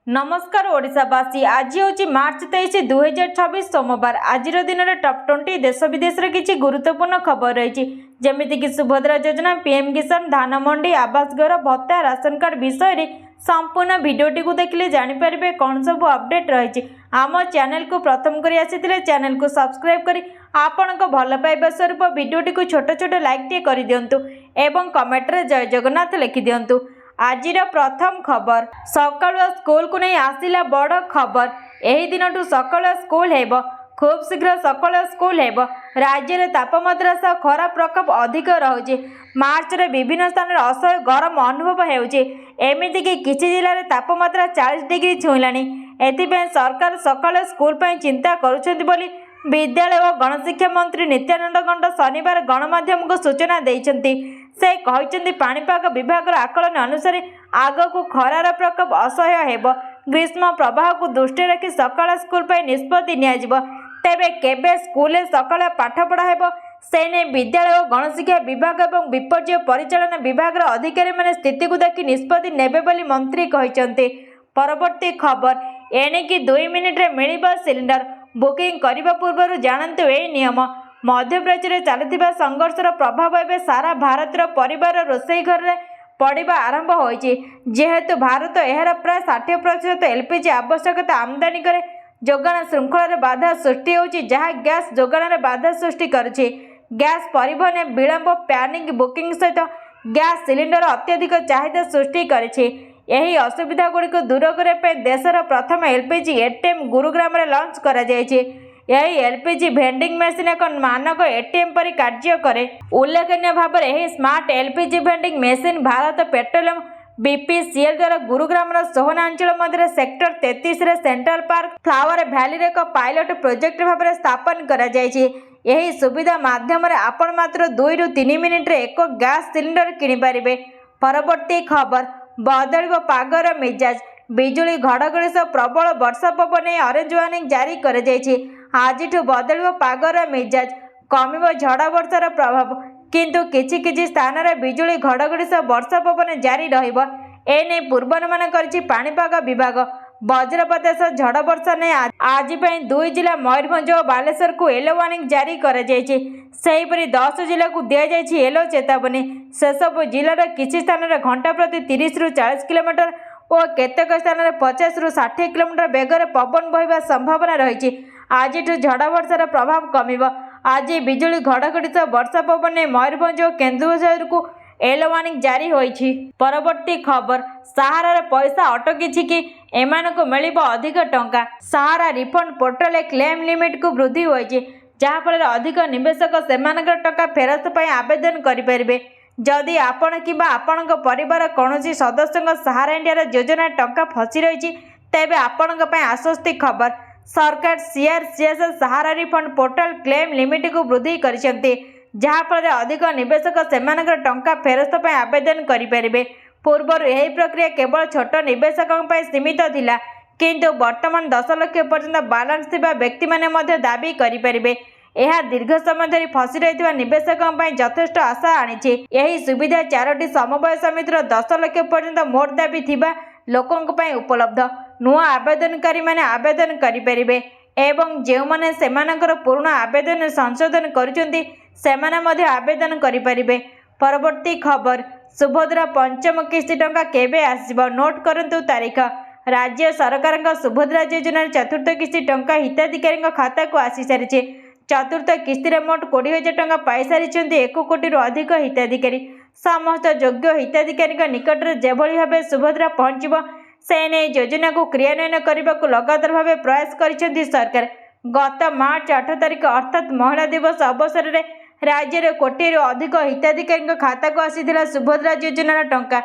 नमस्कार ओडिशावासी। आज हूँ मार्च 23, 2026 सोमवार। आज दिन टॉप 20 देश विदेश किसी गुरुत्वपूर्ण खबर रही जमीक सुभद्रा योजना, पीएम किसान, धान मंडी, आवास घर, भत्ता, राशन कार्ड विषय संपूर्ण भिडटी को देखिले जानीपारे कौन सब अपडेट रही। आम चैनल को प्रथम कर आसी चैनल को सब्सक्राइब करी आपण भल पाइबा स्वरूप भिडटी को छोट छोट लाइक टे कर दिंतु एवं कमेंट रे जय जगन्नाथ लिखि दिंतु। आज प्रथम खबर सकाल स्कूल को नहीं आसिला बड़ खबर। यही दिन सकाल स्कूल हेब, खूब शीघ्र सकाल स्कूल हेब। राज्य में तापमात्रा सह खरा प्रकोप अधिक रहुछि। मार्च रे विभिन्न स्थान में असह्य गरम अनुभव हेउछि। एमिति कि किछि जिल्ला रे तापमात्रा 40 डिग्री छुईलानी। एथिପାଇଁ सरकार सकाल स्कूल पर चिंता करुछन्ति बोली विद्यालय और गणशिक्षा मंत्री नित्यानंद गंड शनिवार गणमाध्यम को सूचना देइछन्ति। से कहते पाणीपाग विभाग आकलन अनुसार आग को खरार प्रकोप असह्य हेब। ग्रीष्म प्रवाह को दृष्टि रखी सकाल स्कूल पर निष्पत्ति नियाजिब। तेबे केबे स्कूल सकाल पाठपढ़ा हेब से नहीं विद्यालय और गणशिक्षा विभाग और विपर्य परिचालन विभाग अधिकारी माने स्थिति को देखि निष्पत्ति नेबे बोली मंत्री कहते। परवर्ती खबर एणिकी 2 मिनिट रे मिलिबा सिलिंडर। बुकिंग करने पूर्व जानतु यह नियम। मध्यप्राच्य में चलुवा संघर्षर प्रभाव एवं सारा भारतर परिवार रोषई घर में पड़ा आरंभ होइछि। जेहेतु भारत यार प्राय 60% एलपीजी आवश्यकता आमदानी करे जोगाण श्रृंखल बाधा सृष्टि होछि, जहाँ गैस जोगाण में बाधा सृष्टि करुछि। गैस परिवहन विलंब, पैनिक बुकिंग सहित गैस सिलिंडर अत्यधिक चाहिदा सृष्टि करिछि। यही असुविधा गुड़िक दूर करने देशर प्रथम एलपीजी एटीएम गुरुग्राम में लॉन्च करा जायछि। यही एलपीजी भेंडिंग मशीन एक मानक एटीएम परि कार्य करे। उल्लेखनीय भाव में यही smart LPG vending machine Bharat petroleum BPCL द्वारा गुरुग्राम सोहना अंचल मध्य सेक्टर 33 रे सेंट्रल पार्क फ्लावर भैली एक पायलट प्रोजेक्ट भाव में स्थापन करा जायछि। यही सुविधा माध्यम आपण मात्र 2 ରୁ 3 मिनिट रे एक गैस सिलिंडर किनि पारिबे। परवर्ती खबर बदल पागर मिजाज। बिजुली घड़घड़ी सह प्रबल वर्षा पवन ऑरेंज वार्निंग जारी कर आज बदल पागर मिजाज। कमिब झड़ा वर्षार प्रभाव, किंतु किछि किछि स्थान रे बिजुली घड़घड़ी सह वर्षा पवन जारी रहिबो। एने पूर्वानुमान करिछि पाणीपाग विभाग। वज्रपात सह झड़ वर्षा ने आज 2 जिला मयूरभंज और बालेश्वर को येलो वार्निंग जारी कर 10 जिला को दि जाइछि येलो चेतावनी। सेसबु जिलार किछि स्थान रे घंटा प्रति 30 ରୁ 40 किलोमीटर और केतेक स्थान रे 50 ରୁ 60 किलोमीटर बेगर पवन बहिबा संभावना रही। आज झड़ा वर्षार प्रभाव कमिब। आज बिजुली घड़घड़ी सह वर्षा पवन ने मयूरभंज और केन्दुझर को येलो वार्निंग जारी होइछि। परवर्ती खबर सहारा पैसा अटकी कि एमानकु मिलिबो अधिक टंका। सहारा रिफंड पोर्टल क्लेम लिमिट को वृद्धि होइछि, जहाँफल अधिक निवेशक सेमानकर टंका फेरस्त पाई आवेदन करें। जदि आपण किंबा आपणक परिवार कौनसी सदस्य सहारा इंडिया योजना टंका फसी रही तेबे आपणक पई आश्वस्ति खबर। सरकार सीआरसीएस सहारा रिफंड पोर्टल क्लेम लिमिट को वृद्धि करिसेंती, जहाँफल अधिक निवेशक सेमानकर टंका फेरस्त पाई आवेदन करें। पूर्वर यह प्रक्रिया केवल छोट निवेशकों पर सीमित थिला, किंतु वर्तमान 10 लाख पर्यंत बालांस थिबा व्यक्ति माने मध्य दाबी करें। यह दीर्घ समय धरी फसी रही निवेशकों पर यथेष्ट आशा आनी। यही सुविधा 4टी समवाय समितिर 10 लाख पर्यंत मोट दाबी थिबा लोकों पर उपलब्ध। नुआ आवेदनकारी माने आवेदन करें एवं जो माने सेमानकर पुराना आवेदन संशोधन करुचंती सेमाने मध्य आवेदन करें। परवर्ती खबर सुभद्रा पंचम किस्ती टंका केबे आसीबो, नोट करंतु तारीख। राज्य सरकार सुभद्रा योजना 4th किस्ती टंका हिताधिकारी खाता को आसी सारी। 4th किस्ती मोट 20,000 टंका पाई सारी 1 कोटी अधिक हिताधिकारी। समस्त योग्य हिताधिकारी निकट में जेभली भाव सुभद्रा पहुंचब से नहीं योजना को क्रियान्वयन करने को लगातार भाव प्रयास करिसेंती सरकार। गत मार्च 8 तारिख अर्थात महिला दिवस अवसर में राज्य में 1 कोटी अधिक हिताधिकारी खाता को आसीथिला सुभद्रा योजना टंका।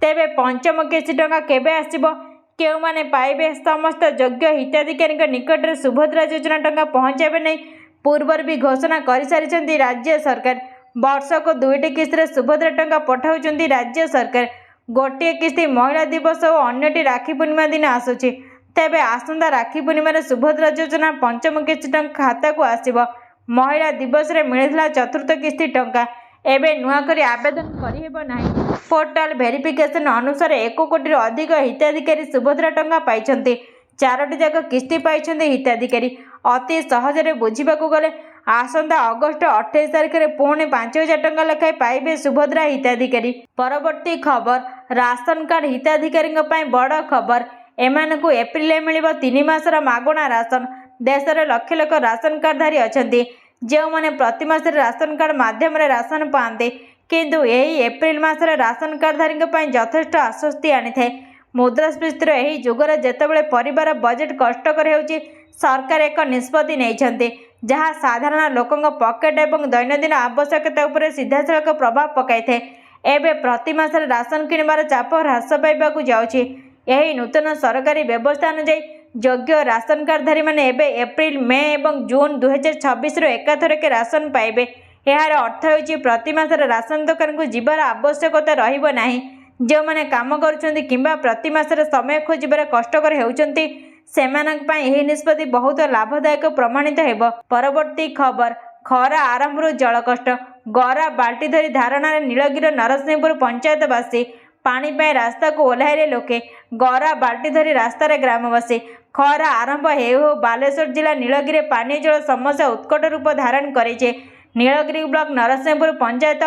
तेबे पंचम किस्ती टंका केबे आसीबो, केउ माने पाइबे? समस्त योग्य हिताधिकारी निकट में सुभद्रा योजना टंका पहुंचाबे नहीं पूर्वर भी घोषणा कर सारी राज्य सरकार। वर्ष को 2टी किस्ती सुभद्रा टंका पठाउछंती राज्य सरकार। गोटे किस्ती महिला दिवस और अन्यटी राखी पूर्णिमा दिन आसुछि। तेबे आसंता राखी पूर्णिमा सुभद्रा योजना पंचम किस्ती टंका खाता को आसीबो। महिला दिवस रे मिलिथिला 4th किस्ती टंका। एबे नुआ करी आवेदन करिहेब नाही। पोर्टाल भेरिफिकेशन अनुसार 1 कोटी अधिक हिताधिकारी सुभद्रा टंका पाइछन्ति। 4टी जाक किस्ती पाइछन्ति हिताधिकारी। अति सहजरे बुझिबाकु गले आसंता अगस्ट 28 तारिख में पुणी 5,000 टंका लेखाएं पाइबे सुभद्रा हिताधिकारी। परवर्ती खबर राशन कार्ड हिताधिकारी बड़ खबर। एमानकु एप्रिल मिलिबो 3 मासर मागणा राशन। देश में लक्ष लक्ष राशन कार्डधारी अछन्ति जो माने प्रति मास राशन कार्ड माध्यम राशन पाते, किंतु यही एप्रिल मासरे राशन कार्डधारी यथेष्ट आश्वस्ति आनी थाए। मुद्रास्फीतिर यही जुगरे जेतेबेले परिवार बजेट कष्टकर होउछि, सरकार एक निष्पत्ति नैछन्ते जहाँ साधारण लोकंक पकेट एवं दैनंदिन आवश्यकता उपरे सीधासलख प्रभाव पकाई थाए। एबे प्रति मासरे राशन किणवार चाप ह्रास पाइबाकु जाउछि। यही नूतन सरकारी व्यवस्था अनुसार योग्य राशन कार्डधारी माने एबे एप्रिल, मे एवं जून 2026 एकाथरके राशन पाइबे। यार अर्थ होछि प्रति मासरे राशन दुकान को जीवार आवश्यकता रहिबो नाही। जो माने काम करुछन्ति किंबा प्रति मासरे समय खोजिबार कष्टकर हेउछन्ति सेमानक पई एही निष्पत्ति बहुत लाभदायक प्रमाणित हेबो। परवर्ती खबर खरा आरंभରୁ जल कष्ट। गरा बाल्टी धरी धारणा नीलगिरी नरसिंहपुर पंचायतवासी पानी पाई रास्ता को ओह्लाइले लोके। गरा बाल्टी धरी रास्तार ग्रामवासी। खरा आरंभ हेउ बालेश्वर जिला नीलगिरी पानी जल समस्या उत्कट रूप धारण करिछे। नीलगिरी ब्लॉक नरसिंहपुर पंचायत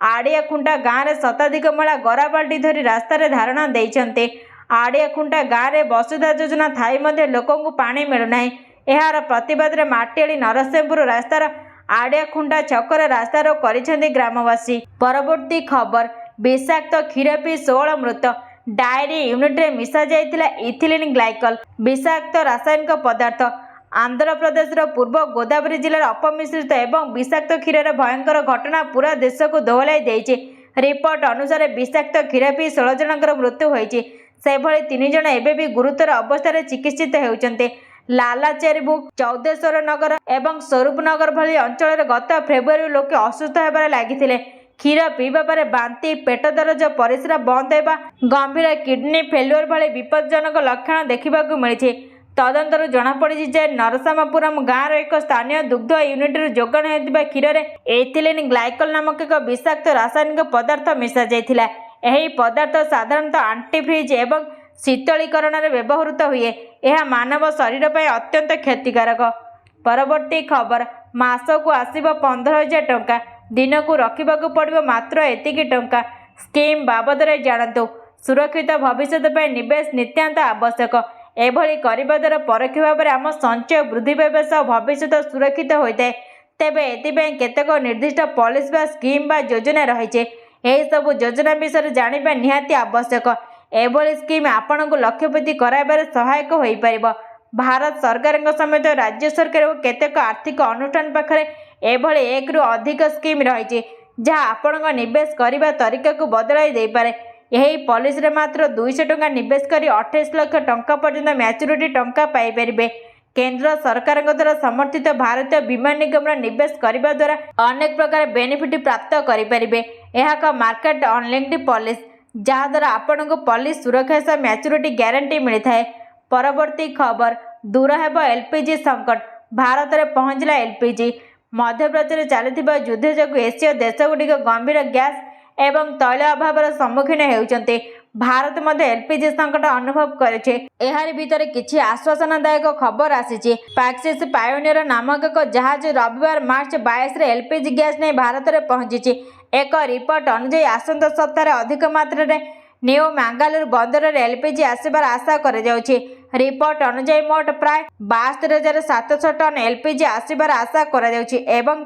आड़िया खुंटा गाँव में शताधिक महिला गरा बाल्टी धरी रास्तार धारणा देइछन्ते। आड़िया खुंटा गाँव में वसुधा योजना थाई मध्य लोकंकु पानी मिलुना। यार प्रतिवाद में माटियाली नरसिंहपुर रास्तार आड़िया खुंटा छकर रास्ता रोक करिसेंति ग्रामवासी। परवर्ती खबर विषाक्त क्षीर पी 16 मृत। डायरी यूनिट रे मिसा जाइतिला इथिलीन ग्लाइकल विषाक्त रासायनिक पदार्थ। आंध्र प्रदेश पूर्व गोदावरी जिलार अपमिश्रित एवं विषाक्त क्षीर भयंकर घटना पूरा देश को दोहलाई देइछे। रिपोर्ट अनुसार विषाक्त क्षीर पी 16 जनकर मृत्यु होइछे। सेभଳି 3 जन एबे भी गुरुतर अवस्था चिकित्सित हेउचन्ते। लालाचेरबु, चौदेश्वर नगर एवं स्वरूप नगर भली अंचल गत फेब्रुआरी लोके असुस्थ होबार लागिथिले। क्षीर पीवा पर बांती, पेट दरज, परिस्रा बंद होगा, गंभीर किडनी फेल्युअर भली विपदजनक लक्षण देखा मिली। तदंतर जमापड़ी जे नरसामापुरम गाँव एक स्थानीय दुग्ध यूनिट जोगाण होता क्षीर में एथिलीन ग्लाइकल नामक एक विषाक्त रासायनिक पदार्थ मिसा जाइथिला। एही पदार्थ साधारणतः आंटीफ्रिज एवं शीतलीकरण में व्यवहृत हुए। यह मानव शरीर पर अत्यंत क्षतिकारक। परवर्ती खबर मासकु आसिबो 15,000 टंका। दिन को रखा पड़ो मात्र एतिकी टंका। स्कीम बाबद जानतु। सुरक्षित भविष्य निवेश नित्यांत आवश्यक। एभली करबा द्वारा परोक्ष भाव में आम संचय वृद्धि पाइबा सह भविष्य सुरक्षित होता है। तेबे एथिपाई केतेक निर्दिष्ट पॉलिसी बा स्कीम बा योजना रही। यही सब योजना विषय जानिबा निहाती आवश्यक। एभली स्कीम आपण को लक्ष्यपूर्ति कराइबार सहायक हो पारिबो। भारत सरकार समेत राज्य सरकार और केतेक आर्थिक अनुष्ठान पाखरे एभली 1 रु अधिक स्कीम रही जहाँ आपण निवेश करने तरीका को बदलाई दे पारे। यही पॉलिसी रे मात्र 200 टंका निवेश करी 28 लाख टंका पर्यंत मैच्योरिटी टंका पाई परिबे। केंद्र सरकार द्वारा समर्थित भारतीय बीमा निगम निवेश करने द्वारा अनेक प्रकार बेनिफिट प्राप्त करें। यह एक मार्केट अनलिंक्ड पॉलिसी जहाँ द्वारा आपण को पॉलिसी सुरक्षा सह मैच्योरिटी ग्यारंटी मिलता है। परवर्ती खबर दूर हेब एलपीजी संकट। भारत में पहुंचला एलपीजी। मध्यप्राच्य चलता युद्ध जो एसीय देशगुड़िक गंभीर गैस एवं तैल अभाव सम्मुखीन होउछन्ते। भारत मध्य एलपीजी संकट अनुभव करे। एहारी भितर किछि आश्वासनदायक खबर आसी। पैक्सिस पायोनियर नामक एक जहाज रविवार मार्च 22 एलपीजी गैस नहीं भारत में पहुंची। एक रिपोर्ट अनुसार आसंता सप्ताह अधिक मात्रा न्यू मैंगालोर बंदर में एलपीजी आसबार आशा कर। रिपोर्ट अनुसार मोट प्राय 72,700 टन एलपीजी आसबार आशा कर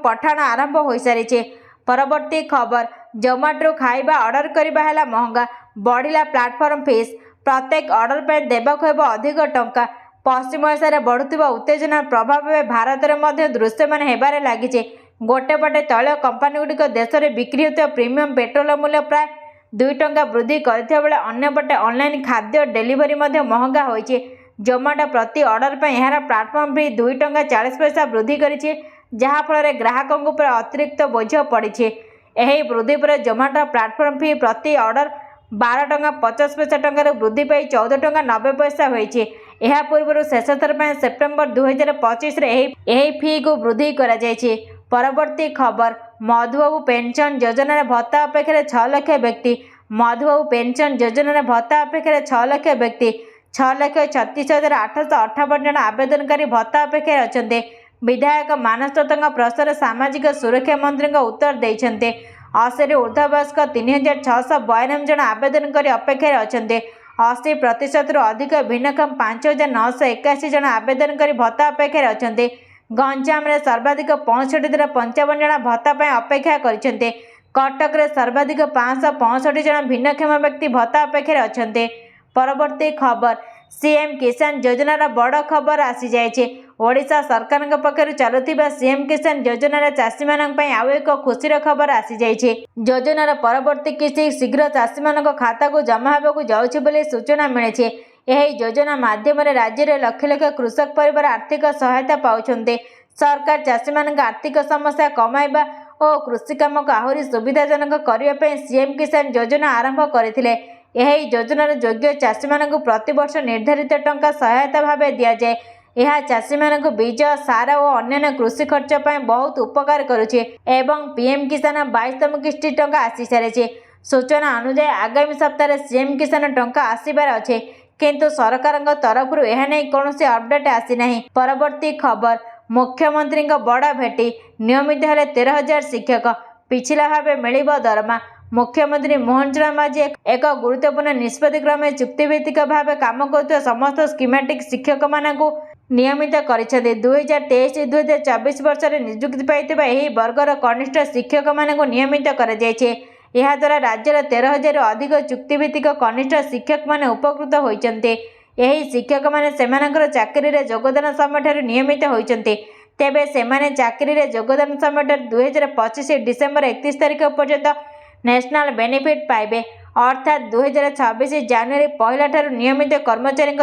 पठाण आरंभ हो सारी। परवर्ती खबर जोमाटो खाइबा ऑर्डर करबा है महंगा। बढ़िला प्लाटफॉर्म फीस। प्रत्येक ऑर्डर पर देबाक हेब अधिक टंका। पश्चिम एशिया बढ़ुवा उत्तेजना प्रभाव में भारत में दृश्यमान होबार लगी। गोटे पटे तैल कंपानी गुड़िक देश में बिक्री होता प्रीमियम पेट्रोल मूल्य प्राय 2 टंका वृद्धि करथिबा बेले अन्यपटे ऑनलाइन खाद्य डेलीवरी महंगा होइछे। जोमाटो प्रति ऑर्डर पर यार प्लाटफॉर्म फी 2 टंका 40 पैसा वृद्धि करिछे, जहाँ फल ग्राहकों पर अतिरिक्त बोझ पड़े। यही वृद्धि पर जोमाटो प्लाटफॉर्म फी प्रति ऑर्डर 12 टंका 50 पैसा टंकार वृद्धि पाई 14 टंका 90 पैसा होइछे। यह पूर्व शेष थर सेप्टेम्बर 2025 यही फी को वृद्धि करा जायछि। ପରବର୍ତ୍ତୀ ଖବର ମଧୁବାବୁ ପେନସନ ଯୋଜନାରେ ଭତ୍ତା ଅପେକ୍ଷାରେ 6 ଲକ୍ଷ ବ୍ୟକ୍ତି। ମଧୁବାବୁ ପେନସନ ଯୋଜନାରେ ଭତ୍ତା ଅପେକ୍ଷାରେ 6 ଲକ୍ଷ ବ୍ୟକ୍ତି। 6,36,858 ଜଣ ଆବେଦନକାରୀ ଭତ୍ତା ଅପେକ୍ଷାରେ ଅଛନ୍ତି। ବିଧାୟକ ମାନସ ଦତ୍ତଙ୍କ ପ୍ରଶ୍ନରେ ସାମାଜିକ ସୁରକ୍ଷା ମନ୍ତ୍ରୀଙ୍କ ଉତ୍ତର ଦେଇଛନ୍ତି। 80ରୁ ଉର୍ଦ୍ଧ୍ୱ ବୟସ୍କ 3,692 ଜଣ ଆବେଦନ କରି ଅପେକ୍ଷାରେ ଅଛନ୍ତି। 80% ଅଧିକ ଭିନ୍ନକ୍ଷମ 5,981 ଜଣ ଆବେଦନ କରି ଭତ୍ତା ଅପେକ୍ଷାରେ ଅଛନ୍ତି। ଗଞ୍ଜାମରେ ସର୍ବାଧିକ 65ରୁ 55 ଜଣ ଭତ୍ତା ପାଇଁ ଅପେକ୍ଷା କରିଛନ୍ତି। କଟକରେ ସର୍ବାଧିକ 565 ଜଣ ଭିନ୍ନକ୍ଷମ ବ୍ୟକ୍ତି ଭତ୍ତା ଅପେକ୍ଷାରେ ଅଛନ୍ତି। ପରବର୍ତ୍ତୀ ଖବର ସିଏମ କିଷାନ ଯୋଜନାର ବଡ଼ ଖବର ଆସିଯାଇଛି। ଓଡ଼ିଶା ସରକାରଙ୍କ ପକ୍ଷରୁ ଚାଲୁଥିବା ସିଏମ କିଷାନ ଯୋଜନାରେ ଚାଷୀମାନଙ୍କ ପାଇଁ ଆଉ ଏକ ଖୁସିର ଖବର ଆସିଯାଇଛି। ଯୋଜନାର ପରବର୍ତ୍ତୀ କିସ୍ତି ଶୀଘ୍ର ଚାଷୀମାନଙ୍କ ଖାତାକୁ ଜମା ହେବାକୁ ଯାଉଛି ବୋଲି ସୂଚନା ମିଳିଛି। ଏହି ଯୋଜନା ମାଧ୍ୟମରେ ରାଜ୍ୟରେ ଲକ୍ଷ ଲକ୍ଷ କୃଷକ ପରିବାର ଆର୍ଥିକ ସହାୟତା ପାଉଛନ୍ତି। ସରକାର ଚାଷୀମାନଙ୍କ ଆର୍ଥିକ ସମସ୍ୟା କମାଇବା ଓ କୃଷି କାମକୁ ଆହୁରି ସୁବିଧାଜନକ କରିବା ପାଇଁ ସିଏମ କିଷାନ ଯୋଜନା ଆରମ୍ଭ କରିଥିଲେ। ଏହି ଯୋଜନାର ଯୋଗ୍ୟ ଚାଷୀମାନଙ୍କୁ ପ୍ରତିବର୍ଷ ନିର୍ଦ୍ଧାରିତ ଟଙ୍କା ସହାୟତା ଭାବେ ଦିଆଯାଏ। ଏହା ଚାଷୀମାନଙ୍କୁ ବୀଜ, ସାର ଓ ଅନ୍ୟାନ୍ୟ କୃଷି ଖର୍ଚ୍ଚ ପାଇଁ ବହୁତ ଉପକାର କରୁଛି ଏବଂ ପିଏମ କିଷାନ 22ତମ କିସ୍ତି ଟଙ୍କା ଆସିସାରିଛି। ସୂଚନା ଅନୁଯାୟୀ ଆଗାମୀ ସପ୍ତାହରେ ସିଏମ କିଷାନ ଟଙ୍କା ଆସିବାର ଅଛି, କିନ୍ତୁ ସରକାରଙ୍କ ତରଫରୁ ଏହା ନେଇ କୌଣସି ଅପଡେଟ୍ ଆସିନାହିଁ। ପରବର୍ତ୍ତୀ ଖବର ମୁଖ୍ୟମନ୍ତ୍ରୀଙ୍କ ବଡ଼ ଭେଟି, ନିୟମିତ ହେଲେ 13,000 ଶିକ୍ଷକ, ପିଛିଲା ଭାବେ ମିଳିବ ଦରମା। ମୁଖ୍ୟମନ୍ତ୍ରୀ ମୋହନ ଚରଣ ମାଝୀ ଏକ ଗୁରୁତ୍ୱପୂର୍ଣ୍ଣ ନିଷ୍ପତ୍ତି କ୍ରମେ ଚୁକ୍ତିଭିତ୍ତିକ ଭାବେ କାମ କରୁଥିବା ସମସ୍ତ ସ୍କିମାଟିକ ଶିକ୍ଷକମାନଙ୍କୁ ନିୟମିତ କରିଛନ୍ତି। 2023-2024 ବର୍ଷରେ ନିଯୁକ୍ତି ପାଇଥିବା ଏହି ବର୍ଗର କନିଷ୍ଠ ଶିକ୍ଷକମାନଙ୍କୁ ନିୟମିତ କରାଯାଇଛି। ଏହାଦ୍ୱାରା ରାଜ୍ୟର 13,000ରୁ ଅଧିକ ଚୁକ୍ତିଭିତ୍ତିକ କନିଷ୍ଠ ଶିକ୍ଷକମାନେ ଉପକୃତ ହୋଇଛନ୍ତି। ଏହି ଶିକ୍ଷକମାନେ ସେମାନଙ୍କର ଚାକିରିରେ ଯୋଗଦାନ ସମୟଠାରୁ ନିୟମିତ ହୋଇଛନ୍ତି। ତେବେ ସେମାନେ ଚାକିରିରେ ଯୋଗଦାନ ସମୟଠାରୁ 2025 ଡିସେମ୍ବର 31 ତାରିଖ ପର୍ଯ୍ୟନ୍ତ ନ୍ୟାସନାଲ ବେନିଫିଟ୍ ପାଇବେ, ଅର୍ଥାତ୍ 2026 ଜାନୁଆରୀ 1 ଠାରୁ ନିୟମିତ କର୍ମଚାରୀଙ୍କ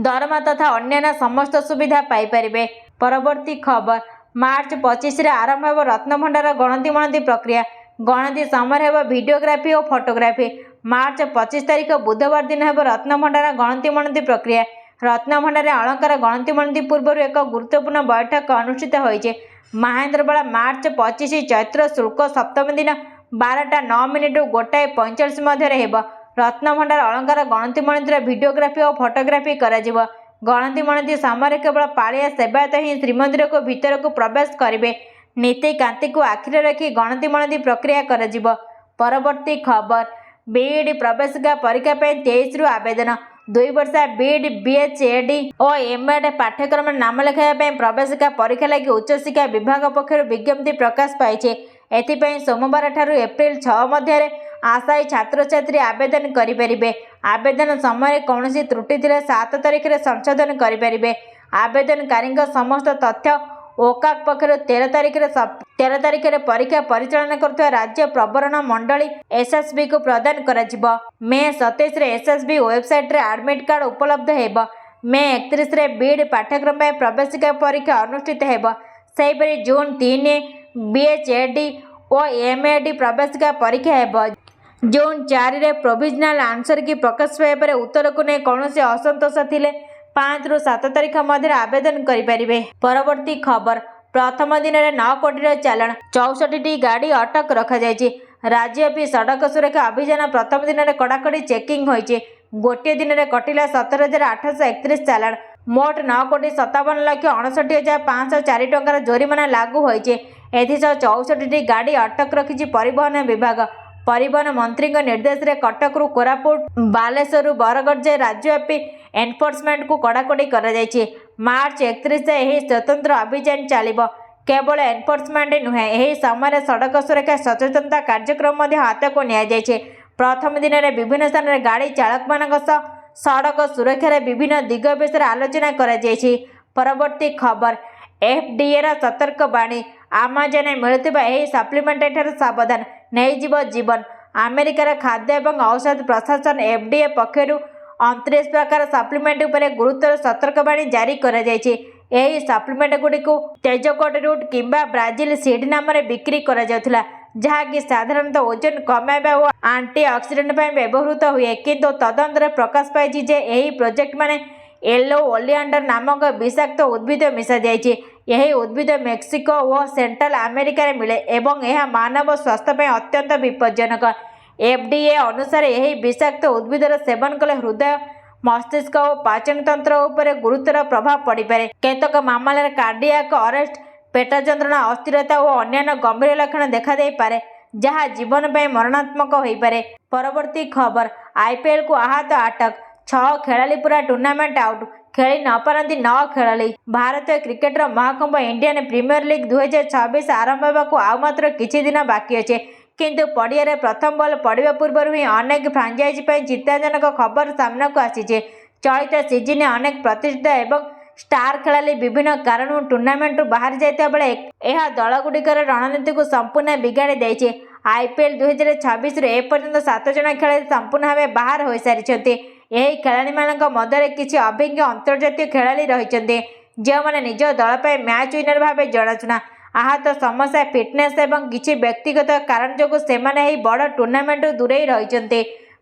ଦରମା ତଥା ଅନ୍ୟାନ୍ୟ ସମସ୍ତ ସୁବିଧା ପାଇପାରିବେ। ପରବର୍ତ୍ତୀ ଖବର ମାର୍ଚ୍ଚ 25ରେ ଆରମ୍ଭ ହେବ ରତ୍ନଭଣ୍ଡାର ଗଣତି ମଣତି ପ୍ରକ୍ରିୟା। ଗଣତି ସମୟରେ ହେବ ଭିଡିଓଗ୍ରାଫି ଓ ଫଟୋଗ୍ରାଫି। ମାର୍ଚ୍ଚ 25 ତାରିଖ ବୁଧବାର ଦିନ ହେବ ରତ୍ନଭଣ୍ଡାର ଗଣତି ମଣତି ପ୍ରକ୍ରିୟା। ରତ୍ନଭଣ୍ଡାରରେ ଅଳଙ୍କାର ଗଣତି ମଣତି ପୂର୍ବରୁ ଏକ ଗୁରୁତ୍ୱପୂର୍ଣ୍ଣ ବୈଠକ ଅନୁଷ୍ଠିତ ହୋଇଛି। ମହେନ୍ଦ୍ରବେଳା ମାର୍ଚ୍ଚ 25 ଚୈତ୍ର ଶୁକ୍ଳ ସପ୍ତମୀ ଦିନ 12:09ରୁ 1:45 ମଧ୍ୟରେ ହେବ। ରତ୍ନଭଣ୍ଡାର ଅଳଙ୍କାର ଗଣତି ମଣତିର ଭିଡିଓଗ୍ରାଫି ଓ ଫଟୋଗ୍ରାଫି କରାଯିବ। ଗଣତି ମଣତି ସମୟରେ କେବଳ ପାଳିଆ ସେବାୟତ ହିଁ ଶ୍ରୀମନ୍ଦିରକୁ ଭିତରକୁ ପ୍ରବେଶ କରିବେ। ନୀତିକାନ୍ତିକୁ ଆଖିରେ ରଖି ଗଣତି ମଣତି ପ୍ରକ୍ରିୟା କରାଯିବ। ପରବର୍ତ୍ତୀ ଖବର ବିଇଡି ପ୍ରବେଶିକା ପରୀକ୍ଷା ପାଇଁ 23ରୁ ଆବେଦନ। 2 ବର୍ଷିଆ ବିଇଡି, ବିଏଚଏଡି ଓ ଏମଏଡ ପାଠ୍ୟକ୍ରମରେ ନାମ ଲେଖାଇବା ପାଇଁ ପ୍ରବେଶିକା ପରୀକ୍ଷା ଲାଗି ଉଚ୍ଚଶିକ୍ଷା ବିଭାଗ ପକ୍ଷରୁ ବିଜ୍ଞପ୍ତି ପ୍ରକାଶ ପାଇଛି। ଏଥିପାଇଁ ସୋମବାର ଠାରୁ ଏପ୍ରିଲ 6 ମଧ୍ୟରେ ଆଶାୟୀ ଛାତ୍ରଛାତ୍ରୀ ଆବେଦନ କରିପାରିବେ। ଆବେଦନ ସମୟରେ କୌଣସି ତ୍ରୁଟି ଥିଲେ 7 ତାରିଖରେ ସଂଶୋଧନ କରିପାରିବେ। ଆବେଦନକାରୀଙ୍କ ସମସ୍ତ ତଥ୍ୟ ଓକାକ୍ ପକ୍ଷରୁ 13 ତାରିଖରେ ପରୀକ୍ଷା ପରିଚାଳନା କରୁଥିବା ରାଜ୍ୟ ପ୍ରବରଣ ମଣ୍ଡଳୀ ଏସ୍ଏସ୍ବିକୁ ପ୍ରଦାନ କରାଯିବ। ମେ 27ରେ ଏସ୍ଏସ୍ବି ୱେବସାଇଟରେ ଆଡମିଟ୍ କାର୍ଡ ଉପଲବ୍ଧ ହେବ। ମେ 31ରେ ବିଇଡି ପାଠ୍ୟକ୍ରମ ପାଇଁ ପ୍ରବେଶିକା ପରୀକ୍ଷା ଅନୁଷ୍ଠିତ ହେବ। ସେହିପରି ଜୁନ୍ 3 ବିଏଚଏଡି ଓ ଏମଏଡି ପ୍ରବେଶିକା ପରୀକ୍ଷା ହେବ। ଜୁନ୍ 4ରେ ପ୍ରୋଭିଜନାଲ ଆନ୍ସର କି ପ୍ରକାଶ ପାଇବା ପରେ ଉତ୍ତରକୁ ନେଇ କୌଣସି ଅସନ୍ତୋଷ ଥିଲେ 5ରୁ 7 ତାରିଖ ମଧ୍ୟରେ ଆବେଦନ କରିପାରିବେ। ପରବର୍ତ୍ତୀ ଖବର ପ୍ରଥମ ଦିନରେ 9 କୋଟିର ଚାଲାଣ, 64ଟି ଗାଡ଼ି ଅଟକ ରଖାଯାଇଛି। ରାଜ୍ୟବ୍ୟାପୀ ସଡ଼କ ସୁରକ୍ଷା ଅଭିଯାନ ପ୍ରଥମ ଦିନରେ କଡ଼ାକଡ଼ି ଚେକିଂ ହୋଇଛି। ଗୋଟିଏ ଦିନରେ କଟିଲା 17,831 ଚାଲାଣ। ମୋଟ 9,57,59,504 ଟଙ୍କାର ଜୋରିମାନା ଲାଗୁ ହୋଇଛି। ଏଥିସହ 64ଟି ଗାଡ଼ି ଅଟକ ରଖିଛି ପରିବହନ ବିଭାଗ। ପରିବହନ ମନ୍ତ୍ରୀଙ୍କ ନିର୍ଦ୍ଦେଶରେ କଟକରୁ କୋରାପୁଟ, ବାଲେଶ୍ୱରରୁ ବରଗଡ଼ ଯାଏ ରାଜ୍ୟବ୍ୟାପୀ ଏନ୍ଫୋର୍ସମେଣ୍ଟକୁ କଡ଼ାକଡ଼ି କରାଯାଇଛି। ମାର୍ଚ୍ଚ 31 ଯାଏଁ ଏହି ସ୍ୱତନ୍ତ୍ର ଅଭିଯାନ ଚାଲିବ। କେବଳ ଏନ୍ଫୋର୍ସମେଣ୍ଟ ନୁହେଁ, ଏହି ସମୟରେ ସଡ଼କ ସୁରକ୍ଷା ସଚେତନତା କାର୍ଯ୍ୟକ୍ରମ ମଧ୍ୟ ହାତକୁ ନିଆଯାଇଛି। ପ୍ରଥମ ଦିନରେ ବିଭିନ୍ନ ସ୍ଥାନରେ ଗାଡ଼ି ଚାଳକମାନଙ୍କ ସହ ସଡ଼କ ସୁରକ୍ଷାର ବିଭିନ୍ନ ଦିଗ ବିଷୟରେ ଆଲୋଚନା କରାଯାଇଛି। ପରବର୍ତ୍ତୀ ଖବର ଏଫ୍ଡିଏର ସତର୍କ ବାଣୀ, ଆମାଜନରେ ମିଳୁଥିବା ଏହି ସପ୍ଲିମେଣ୍ଟଠାରୁ ସାବଧାନ, ନେଇଯିବ ଜୀବନ। ଆମେରିକାର ଖାଦ୍ୟ ଏବଂ ଔଷଧ ପ୍ରଶାସନ ଏଫ୍ଡିଏ ପକ୍ଷରୁ 29 ପ୍ରକାର ସପ୍ଲିମେଣ୍ଟ ଉପରେ ଗୁରୁତର ସତର୍କବାଣୀ ଜାରି କରାଯାଇଛି। ଏହି ସପ୍ଲିମେଣ୍ଟଗୁଡ଼ିକୁ ତେଜକୋଟ ରୁଟ୍ କିମ୍ବା ବ୍ରାଜିଲ ସିଡ୍ ନାମରେ ବିକ୍ରି କରାଯାଉଥିଲା, ଯାହାକି ସାଧାରଣତଃ ଓଜନ କମାଇବା ଓ ଆଣ୍ଟି ଅକ୍ସିଡେଣ୍ଟ ପାଇଁ ବ୍ୟବହୃତ ହୁଏ। କିନ୍ତୁ ତଦନ୍ତରେ ପ୍ରକାଶ ପାଇଛି ଯେ ଏହି ପ୍ରୋଜେକ୍ଟମାନେ ୟେଲୋ ଓଲିଆଣ୍ଡର ନାମକ ବିଷାକ୍ତ ଉଦ୍ଭିଦ ମିଶାଯାଇଛି। ଏହି ଉଦ୍ଭିଦ ମେକ୍ସିକୋ ଓ ସେଣ୍ଟ୍ରାଲ ଆମେରିକାରେ ମିଳେ ଏବଂ ଏହା ମାନବ ସ୍ୱାସ୍ଥ୍ୟ ପାଇଁ ଅତ୍ୟନ୍ତ ବିପଜ୍ଜନକ। FDA ଅନୁସାରେ ଏହି ବିଷାକ୍ତ ଉଦ୍ଭିଦର ସେବନ କଲେ ହୃଦୟ, ମସ୍ତିଷ୍କ ଓ ପାଚନ ତନ୍ତ୍ର ଉପରେ ଗୁରୁତର ପ୍ରଭାବ ପଡ଼ିପାରେ। କେତେକ ମାମଲାରେ କାର୍ଡିଆକ୍ ଅରେଷ୍ଟ, ପେଟ ଯନ୍ତ୍ରଣା, ଅସ୍ଥିରତା ଓ ଅନ୍ୟାନ୍ୟ ଗମ୍ଭୀର ଲକ୍ଷଣ ଦେଖାଦେଇପାରେ ଯାହା ଜୀବନ ପାଇଁ ମରଣାତ୍ମକ ହୋଇପାରେ। ପରବର୍ତ୍ତୀ ଖବର, IPLକୁ ଆହତ ଆଟକ, 6 ଖେଳାଳି ପୂରା ଟୁର୍ଣ୍ଣାମେଣ୍ଟ ଆଉଟ୍, ଖେଳି ନ ପାରନ୍ତି 9 ଖେଳାଳି। ଭାରତୀୟ cricketer Mahakumbh Indian premier league 2026 ଆରମ୍ଭ ହେବାକୁ ଆଉ ମାତ୍ର କିଛି ଦିନ ବାକି ଅଛି। କିନ୍ତୁ ପଡ଼ିଆରେ ପ୍ରଥମ ବଲ୍ ପଡ଼ିବା ପୂର୍ବରୁ ହିଁ ଅନେକ ଫ୍ରାଞ୍ଚାଇଜି ପାଇଁ ଚିନ୍ତାଜନକ ଖବର ସାମ୍ନାକୁ ଆସିଛି। ଚଳିତ ସିଜିନ୍ରେ ଅନେକ ପ୍ରତିଷ୍ଠିତ ଏବଂ ଷ୍ଟାର ଖେଳାଳି ବିଭିନ୍ନ କାରଣରୁ ଟୁର୍ଣ୍ଣାମେଣ୍ଟରୁ ବାହାରି ଯାଇଥିବା ବେଳେ ଏହା ଦଳଗୁଡ଼ିକର ରଣନୀତିକୁ ସମ୍ପୂର୍ଣ୍ଣ ବିଗାଡ଼ି ଦେଇଛି। IPL 2026ରୁ ଏପର୍ଯ୍ୟନ୍ତ 7 ଜଣ ଖେଳାଳି ସମ୍ପୂର୍ଣ୍ଣ ଭାବେ ବାହାର ହୋଇସାରିଛନ୍ତି। ଏହି ଖେଳାଳିମାନଙ୍କ ମଧ୍ୟରେ କିଛି ଅଭିଜ୍ଞ ଅନ୍ତର୍ଜାତୀୟ ଖେଳାଳି ରହିଛନ୍ତି ଯେଉଁମାନେ ନିଜ ଦଳ ପାଇଁ ମ୍ୟାଚ୍ ୱିନର ଭାବେ ଜଣାଶୁଣା। ଆହତ ସମସ୍ୟା, ଫିଟନେସ୍ ଏବଂ କିଛି ବ୍ୟକ୍ତିଗତ କାରଣ ଯୋଗୁଁ ସେମାନେ ଏହି ବଡ଼ ଟୁର୍ଣ୍ଣାମେଣ୍ଟରୁ ଦୂରେଇ ରହିଛନ୍ତି।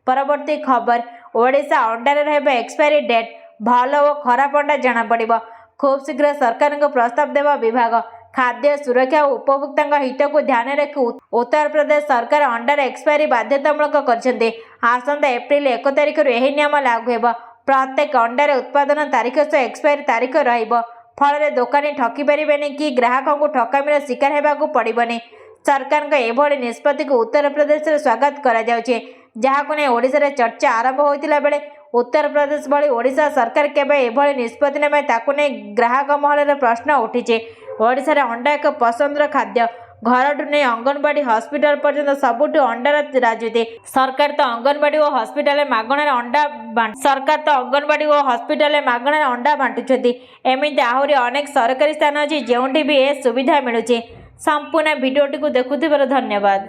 ପରବର୍ତ୍ତୀ ଖବର, ଓଡ଼ିଶା ଅଣ୍ଡାରେ ରହିବ ଏକ୍ସପାୟରି ଡେଟ୍, ଭଲ ଓ ଖରାପ ଅଣ୍ଡା ଜଣାପଡ଼ିବ। ଖୁବ୍ ଶୀଘ୍ର ସରକାରଙ୍କୁ ପ୍ରସ୍ତାବ ଦେବ ବିଭାଗ। ଖାଦ୍ୟ ସୁରକ୍ଷା ଓ ଉପଭୋକ୍ତାଙ୍କ ହିତକୁ ଧ୍ୟାନରେ ରଖି ଉତ୍ତରପ୍ରଦେଶ ସରକାର ଅଣ୍ଡାର ଏକ୍ସପାୟରି ବାଧ୍ୟତାମୂଳକ କରିଛନ୍ତି। ଆସନ୍ତା ଏପ୍ରିଲ 1 ତାରିଖରୁ ଏହି ନିୟମ ଲାଗୁ ହେବ। ପ୍ରତ୍ୟେକ ଅଣ୍ଡାରେ ଉତ୍ପାଦନ ତାରିଖ ସହ ଏକ୍ସପାୟରି ତାରିଖ ରହିବ। ଫଳରେ ଦୋକାନୀ ଠକି ପାରିବେନି କି ଗ୍ରାହକଙ୍କୁ ଠକାମିର ଶିକାର ହେବାକୁ ପଡ଼ିବନି। ସରକାରଙ୍କ ଏଭଳି ନିଷ୍ପତ୍ତିକୁ ଉତ୍ତରପ୍ରଦେଶରେ ସ୍ୱାଗତ କରାଯାଉଛି, ଯାହାକୁ ନେଇ ଓଡ଼ିଶାରେ ଚର୍ଚ୍ଚା ଆରମ୍ଭ ହୋଇଥିଲା ବେଳେ ଉତ୍ତରପ୍ରଦେଶ ଭଳି ଓଡ଼ିଶା ସରକାର କେବେ ଏଭଳି ନିଷ୍ପତ୍ତି ନେବେ ତାକୁ ନେଇ ଗ୍ରାହକ ମହଲରେ ପ୍ରଶ୍ନ ଉଠିଛି। ଓଡ଼ିଶାରେ ଅଣ୍ଡା ଏକ ପସନ୍ଦର ଖାଦ୍ୟ। ଘରଠୁ ନେଇ ଅଙ୍ଗନବାଡ଼ି, ହସ୍ପିଟାଲ ପର୍ଯ୍ୟନ୍ତ ସବୁଠି ଅଣ୍ଡାର ରାଜୁତି। ସରକାର ତ ଅଙ୍ଗନବାଡ଼ି ଓ ହସ୍ପିଟାଲରେ ମାଗଣାରେ ଅଣ୍ଡା ବାଣ୍ଟୁଛନ୍ତି। ଏମିତି ଆହୁରି ଅନେକ ସରକାରୀ ସ୍ଥାନ ଅଛି ଯେଉଁଠି ବି ଏ ସୁବିଧା ମିଳୁଛି। ସମ୍ପୂର୍ଣ୍ଣ ଭିଡ଼ିଓଟିକୁ ଦେଖୁଥିବାରୁ ଧନ୍ୟବାଦ।